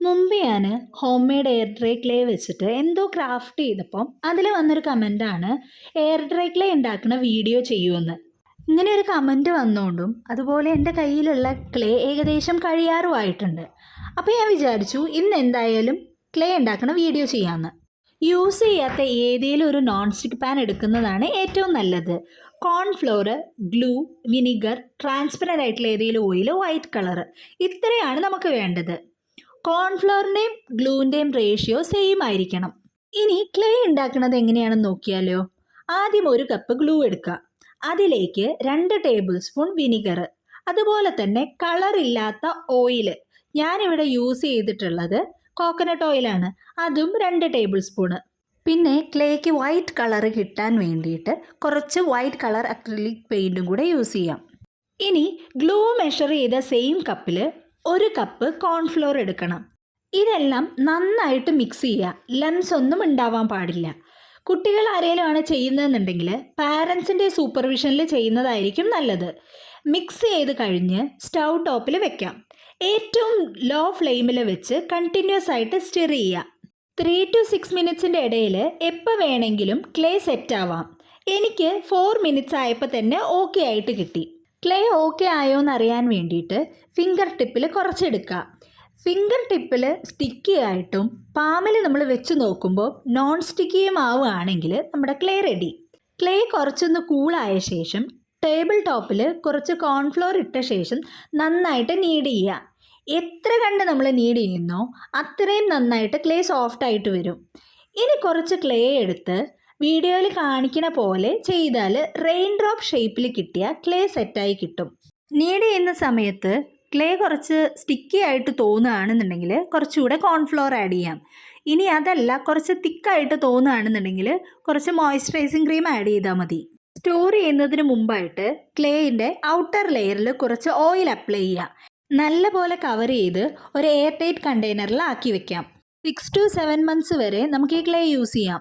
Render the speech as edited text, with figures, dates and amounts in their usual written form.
മുമ്പ് ഞാൻ home made air dry clay വെച്ചിട്ട് എന്തോ ക്രാഫ്റ്റ് ചെയ്തപ്പം അതിൽ വന്നൊരു കമൻറ്റാണ് എയർ ഡ്രൈ ക്ലേ ഉണ്ടാക്കുന്ന വീഡിയോ ചെയ്യുമെന്ന്. ഇങ്ങനെ ഒരു കമൻറ്റ് വന്നുകൊണ്ടും അതുപോലെ എൻ്റെ കയ്യിലുള്ള ക്ലേ ഏകദേശം കഴിയാറുമായിട്ടുണ്ട്. അപ്പോൾ ഞാൻ വിചാരിച്ചു ഇന്ന് എന്തായാലും ക്ലേ ഉണ്ടാക്കുന്ന വീഡിയോ ചെയ്യാമെന്ന്. യൂസ് ചെയ്യാത്ത ഏതെങ്കിലും ഒരു നോൺ സ്റ്റിക്ക് പാൻ എടുക്കുന്നതാണ് ഏറ്റവും നല്ലത്. കോൺഫ്ലോർ, ഗ്ലൂ, വിനിഗർ, ട്രാൻസ്പെറൻ്റ് ആയിട്ടുള്ള ഏതെങ്കിലും ഓയിൽ, വൈറ്റ് കളർ, ഇത്രയാണ് നമുക്ക് വേണ്ടത്. കോൺഫ്ലവറിൻ്റെയും ഗ്ലൂവിൻ്റെയും റേഷ്യോ സെയിം ആയിരിക്കണം. ഇനി ക്ലേ ഉണ്ടാക്കുന്നത് എങ്ങനെയാണെന്ന് നോക്കിയാലോ. ആദ്യം ഒരു കപ്പ് ഗ്ലൂ എടുക്കുക. അതിലേക്ക് 2 ടേബിൾ സ്പൂൺ വിനിഗർ, അതുപോലെ തന്നെ കളറില്ലാത്ത ഓയിൽ. ഞാനിവിടെ യൂസ് ചെയ്തിട്ടുള്ളത് കോക്കനട്ട് ഓയിലാണ്, അതും 2 ടേബിൾ സ്പൂണ്. പിന്നെ ക്ലേക്ക് വൈറ്റ് കളർ കിട്ടാൻ വേണ്ടിയിട്ട് കുറച്ച് വൈറ്റ് കളർ അക്രിലിക് പെയിൻറ്റും കൂടെ യൂസ് ചെയ്യാം. ഇനി ഗ്ലൂ മെഷർ ചെയ്ത സെയിം കപ്പിൽ 1 കപ്പ് കോൺഫ്ലോർ എടുക്കണം. ഇതെല്ലാം നന്നായിട്ട് മിക്സ് ചെയ്യുക. ലംസ് ഒന്നും ഉണ്ടാവാൻ പാടില്ല. കുട്ടികൾ ആരെങ്കിലും ആണ് ചെയ്യുന്നതെന്നുണ്ടെങ്കിൽ പാരൻസിൻ്റെ സൂപ്പർവിഷനിൽ ചെയ്യുന്നതായിരിക്കും നല്ലത്. മിക്സ് ചെയ്ത് കഴിഞ്ഞ് സ്റ്റൗ ടോപ്പിൽ വെക്കാം. ഏറ്റവും ലോ ഫ്ലെയിമിൽ വെച്ച് കണ്ടിന്യൂസ് ആയിട്ട് സ്റ്റിർ ചെയ്യുക. 3 to 6 മിനിറ്റ്സിൻ്റെ ഇടയിൽ എപ്പോൾ വേണമെങ്കിലും ക്ലേ സെറ്റ് ആവാം. എനിക്ക് 4 മിനിറ്റ്സ് ആയപ്പോൾ തന്നെ ഓക്കെ ആയിട്ട് കിട്ടി. ക്ലേ ഓക്കെ ആയോ എന്നറിയാൻ വേണ്ടിയിട്ട് ഫിംഗർ ടിപ്പിൽ കുറച്ചെടുക്കുക. ഫിംഗർ ടിപ്പിൽ സ്റ്റിക്കി ആയിട്ടും പാമിൽ നമ്മൾ വെച്ച് നോക്കുമ്പോൾ നോൺ സ്റ്റിക്കിയും ആവുകയാണെങ്കിൽ നമ്മുടെ ക്ലേ റെഡി. ക്ലേ കുറച്ചൊന്ന് കൂളായ ശേഷം ടേബിൾ ടോപ്പിൽ കുറച്ച് കോൺഫ്ലോർ ഇട്ട ശേഷം നന്നായിട്ട് നീഡ് ചെയ്യുക. എത്ര കണ്ട് നമ്മൾ നീഡ് ചെയ്യുന്നോ അത്രയും നന്നായിട്ട് ക്ലേ സോഫ്റ്റ് ആയിട്ട് വരും. ഇനി കുറച്ച് ക്ലേ എടുത്ത് വീഡിയോയിൽ കാണിക്കുന്ന പോലെ ചെയ്താൽ റെയിൻ ഡ്രോപ്പ് ഷേപ്പിൽ കിട്ടിയ ക്ലേ സെറ്റായി കിട്ടും. നീഡ് ചെയ്യുന്ന സമയത്ത് ക്ലേ കുറച്ച് സ്റ്റിക്കി ആയിട്ട് തോന്നുകയാണെന്നുണ്ടെങ്കിൽ കുറച്ചുകൂടെ കോൺഫ്ലോർ ആഡ് ചെയ്യാം. ഇനി അതല്ല കുറച്ച് തിക്കായിട്ട് തോന്നുകയാണെന്നുണ്ടെങ്കിൽ കുറച്ച് മോയ്സ്ചറൈസിങ് ക്രീം ആഡ് ചെയ്താൽ മതി. സ്റ്റോർ ചെയ്യുന്നതിന് മുമ്പായിട്ട് ക്ലേയിൻ്റെ ഔട്ടർ ലെയറിൽ കുറച്ച് ഓയിൽ അപ്ലൈ ചെയ്യുക. നല്ലപോലെ കവർ ചെയ്ത് ഒരു എയർ ടൈറ്റ് കണ്ടെയ്നറിൽ ആക്കി വെക്കാം. 6 to 7 months വരെ നമുക്ക് ഈ ക്ലേ യൂസ് ചെയ്യാം.